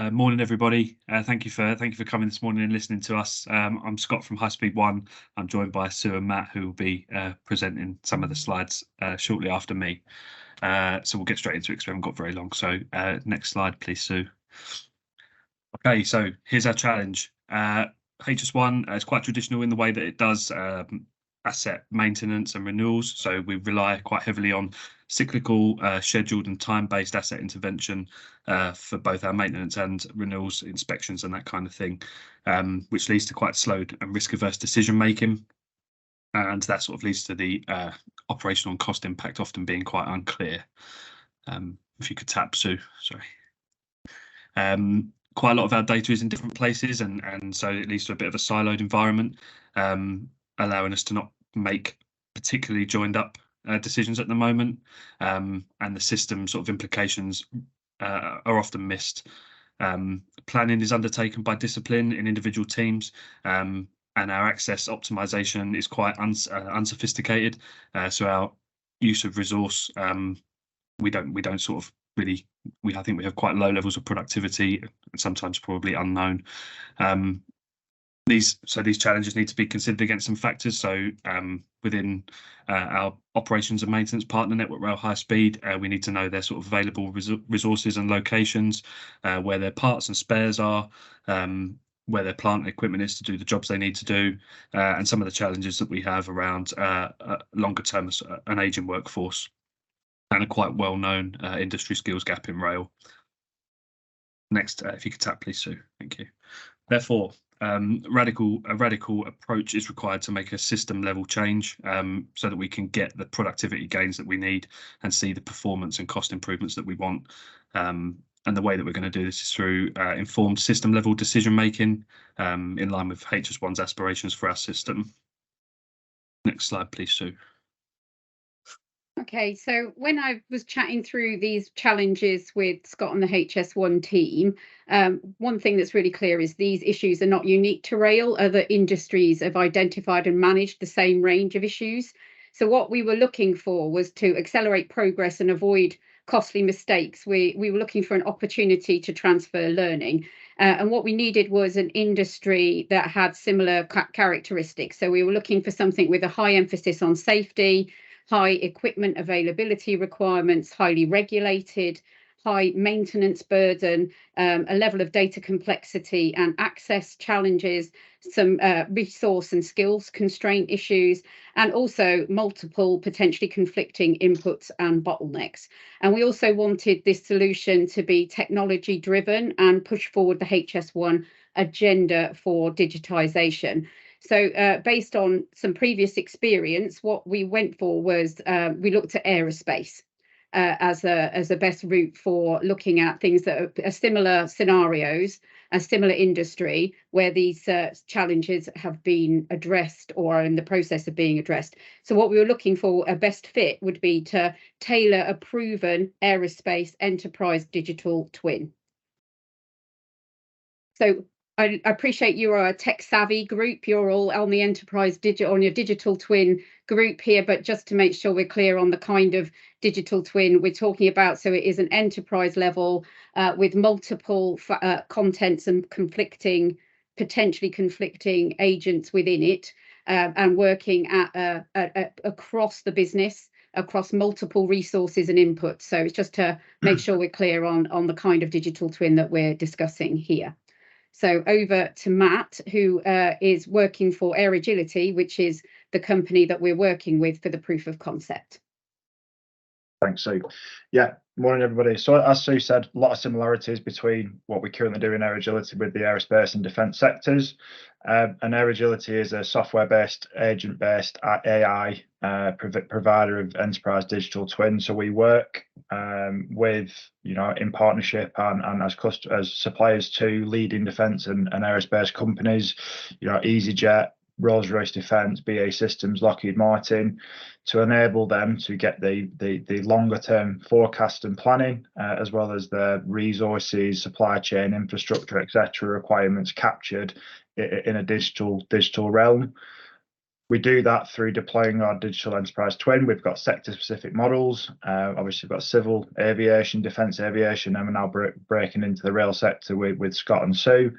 Morning, everybody. Thank you for coming this morning and listening to us. I'm Scott from HS1. I'm joined by Sue and Matt, who will be presenting some of the slides shortly after me. So we'll get straight into it because we haven't got very long. So next slide, please, Sue. Okay, so here's our challenge. HS1 is quite traditional in the way that it does asset maintenance and renewals. So we rely quite heavily on cyclical, scheduled and time-based asset intervention for both our maintenance and renewals inspections and that kind of thing, which leads to quite slow and risk-averse decision-making. And that sort of leads to the operational and cost impact often being quite unclear. If you could tap, Sue, sorry. Quite a lot of our data is in different places, and so it leads to a bit of a siloed environment, allowing us to not make particularly joined up decisions at the moment, and the system sort of implications are often missed. Planning is undertaken by discipline in individual teams, and our access optimization is quite unsophisticated. So our use of resource, we don't sort of really, I think we have quite low levels of productivity, and sometimes probably unknown. These challenges need to be considered against some factors. So within our operations and maintenance partner network, rail high speed, we need to know their sort of available resources and locations, where their parts and spares are, where their plant and equipment is to do the jobs they need to do, and some of the challenges that we have around longer term, an aging workforce, and a quite well-known industry skills gap in rail. Next, if you could tap, please, Sue. Thank you. Therefore, a radical approach is required to make a system-level change, so that we can get the productivity gains that we need and see the performance and cost improvements that we want. And the way that we're going to do this is through informed system-level decision-making, in line with HS1's aspirations for our system. Next slide, please, Sue. Okay, so when I was chatting through these challenges with Scott and the HS1 team, one thing that's really clear is these issues are not unique to rail. Other industries have identified and managed the same range of issues. So what we were looking for was to accelerate progress and avoid costly mistakes. We were looking for an opportunity to transfer learning. And what we needed was an industry that had similar characteristics. So we were looking for something with a high emphasis on safety, high equipment availability requirements, highly regulated, high maintenance burden, a level of data complexity and access challenges, some resource and skills constraint issues, and also multiple potentially conflicting inputs and bottlenecks. And we also wanted this solution to be technology driven and push forward the HS1 agenda for digitization. So based on some previous experience, what we went for was we looked at aerospace as a best route for looking at things that are similar scenarios, a similar industry where these challenges have been addressed or are in the process of being addressed. So what we were looking for, a best fit, would be to tailor a proven aerospace enterprise digital twin. So I appreciate you are a tech savvy group. You're all on the enterprise on your digital twin group here, but just to make sure we're clear on the kind of digital twin we're talking about. So it is an enterprise level with multiple contents and potentially conflicting agents within it, and working at across the business, across multiple resources and inputs. So it's just to make sure we're clear on the kind of digital twin that we're discussing here. So over to Matt, who is working for Aerogility, which is the company that we're working with for the proof of concept. Thanks, Sue. Yeah, morning, everybody. So as Sue said, a lot of similarities between what we currently do in Aerogility with the aerospace and defence sectors. And Aerogility is a software-based, agent-based AI provider of enterprise digital twins. So we work with, in partnership and as suppliers to leading defence and aerospace companies, EasyJet, Rolls-Royce Defence, BAE Systems, Lockheed Martin, to enable them to get the longer term forecast and planning, as well as the resources, supply chain, infrastructure, etc. requirements captured in a digital realm. We do that through deploying our digital enterprise twin. We've got sector-specific models. Obviously, we've got civil aviation, defence aviation, and we're now breaking into the rail sector with Scott and Sue.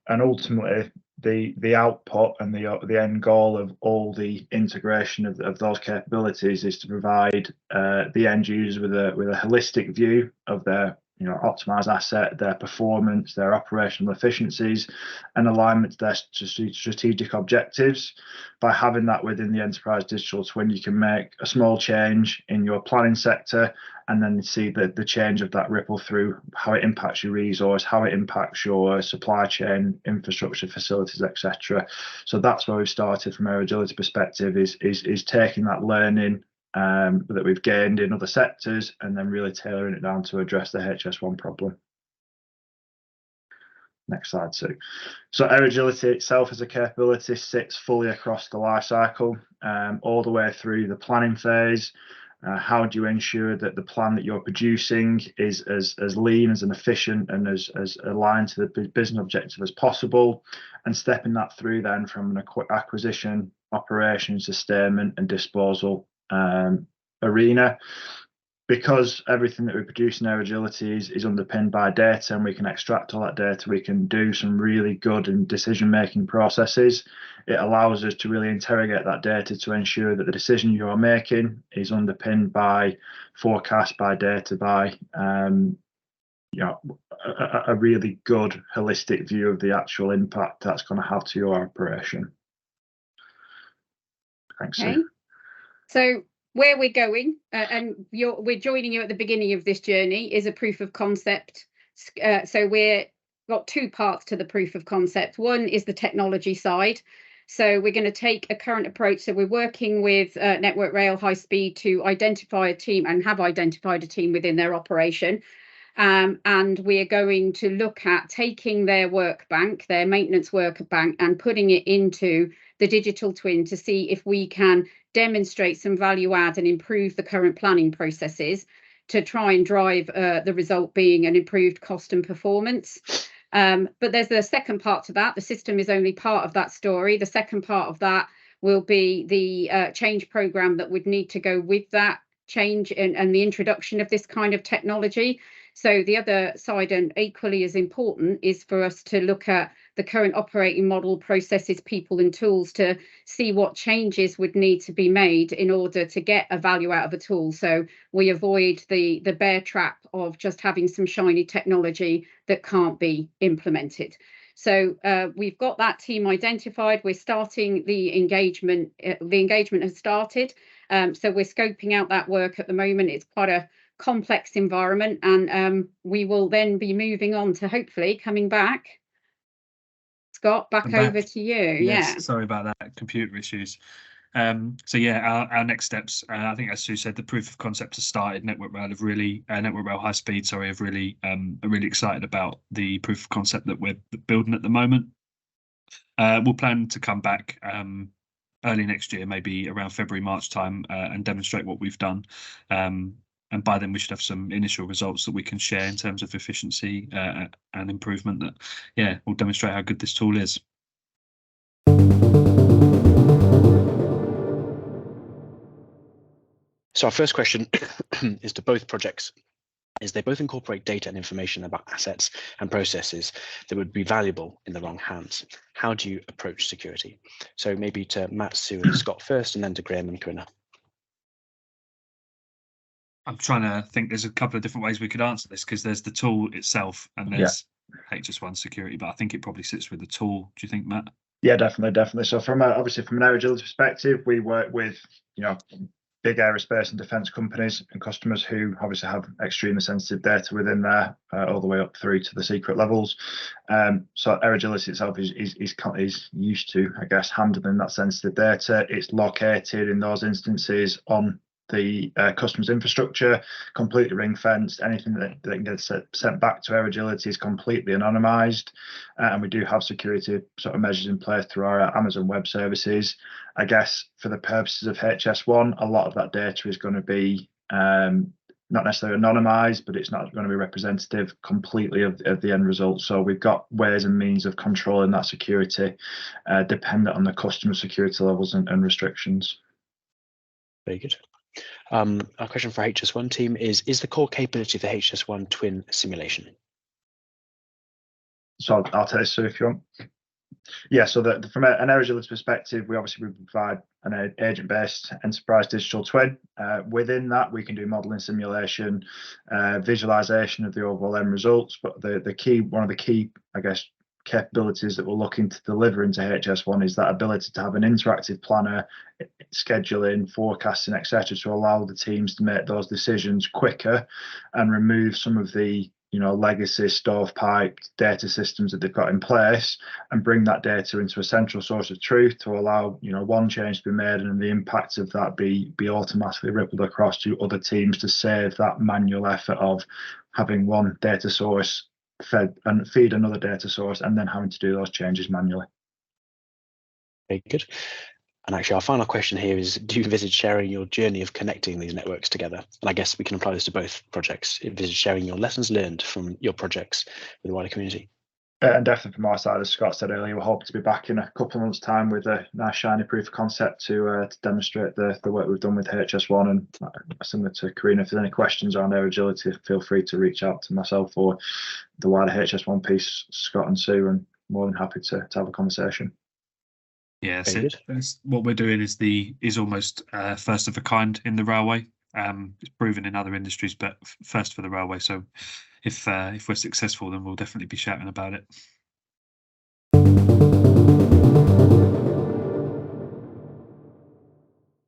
And ultimately, the output and the end goal of all the integration of those capabilities is to provide the end user with a holistic view of their optimized asset, their performance, their operational efficiencies, and alignment to their strategic objectives. By having that within the enterprise digital twin, you can make a small change in your planning sector and then see the change of that ripple through how it impacts your resource, how it impacts your supply chain, infrastructure, facilities, etc. So that's where we've started from Aerogility perspective, is taking that learning that we've gained in other sectors and then really tailoring it down to address the HS1 problem. Next slide, Sue. So Aerogility itself as a capability sits fully across the life cycle, all the way through the planning phase. How do you ensure that the plan that you're producing is as lean, as efficient, and as aligned to the business objective as possible, and stepping that through then from an acquisition, operations, sustainment, and disposal arena. Because everything that we produce in Aerogility is underpinned by data, and we can extract all that data, we can do some really good and decision-making processes. It allows us to really interrogate that data to ensure that the decision you're making is underpinned by forecast, by data, by a really good holistic view of the actual impact that's going to have to your operation. Thanks. Okay. So where we're going, and we're joining you at the beginning of this journey, is a proof of concept. So we've got two parts to the proof of concept. One is the technology side. So we're going to take a current approach. So we're working with Network Rail High Speed to identify a team, and have identified a team within their operation. And we are going to look at taking their work bank, their maintenance work bank, and putting it into the digital twin to see if we can demonstrate some value add and improve the current planning processes to try and drive the result being an improved cost and performance. But there's the second part to that. The system is only part of that story. The second part of that will be the change program that would need to go with that change and the introduction of this kind of technology. So the other side, and equally as important, is for us to look at the current operating model, processes, people and tools to see what changes would need to be made in order to get a value out of a tool. So we avoid the bear trap of just having some shiny technology that can't be implemented. So we've got that team identified. We're starting the engagement. The engagement has started. So we're scoping out that work at the moment. It's quite a complex environment, and we will then be moving on to hopefully coming back. Scott, back over to you. Yes, yeah. Sorry about that, computer issues. So yeah, our next steps. I think, as Sue said, the proof of concept has started. Network Rail High Speed, sorry, are really excited about the proof of concept that we're building at the moment. We'll plan to come back early next year, maybe around February, March time, and demonstrate what we've done. And by then we should have some initial results that we can share in terms of efficiency and improvement that, will demonstrate how good this tool is. So our first question is to both projects. They both incorporate data and information about assets and processes that would be valuable in the wrong hands. How do you approach security? So maybe to Matt, Sue and Scott first, and then to Graham and Corinna. I'm trying to think. There's a couple of different ways we could answer this, because there's the tool itself and there's HS1 security, but I think it probably sits with the tool. Do you think, Matt? Yeah, definitely. So obviously from an Aerogility perspective, we work with big aerospace and defence companies and customers who obviously have extremely sensitive data within there, all the way up through to the secret levels. So Aerogility itself is used to, I guess, handling that sensitive data. It's located in those instances on the customer's infrastructure, completely ring fenced. Anything that gets sent back to Aerogility is completely anonymized, and we do have security sort of measures in place through our Amazon Web Services. I guess for the purposes of HS1, a lot of that data is going to be not necessarily anonymised, but it's not going to be representative completely of the end result. So we've got ways and means of controlling that security, dependent on the customer security levels and restrictions. Very good. Our question for HS1 team is the core capability of the HS1 twin simulation? So I'll take this, Sue, if you want. Yeah, so from an Aerogility perspective, we provide an agent-based enterprise digital twin. Within that, we can do modeling, simulation, visualization of the overall end results. But one of the key, I guess, capabilities that we're looking to deliver into HS1 is that ability to have an interactive planner, scheduling, forecasting, etc., to allow the teams to make those decisions quicker and remove some of the legacy stovepipe data systems that they've got in place, and bring that data into a central source of truth to allow one change to be made and the impact of that be automatically rippled across to other teams, to save that manual effort of having one data source feed another data source and then having to do those changes manually. Very good. And actually, our final question here is, do you envisage sharing your journey of connecting these networks together? And I guess we can apply this to both projects. Envisage sharing your lessons learned from your projects with the wider community? And definitely from our side, as Scott said earlier, we're hoping to be back in a couple of months' time with a nice shiny proof of concept to demonstrate the work we've done with HS1. And similar to Karina, if there's any questions around Aerogility, feel free to reach out to myself or the wider HS1 piece, Scott and Sue, and more than happy to have a conversation. Yeah, so what we're doing is almost first of a kind in the railway. It's proven in other industries, but first for the railway. So if we're successful, then we'll definitely be shouting about it.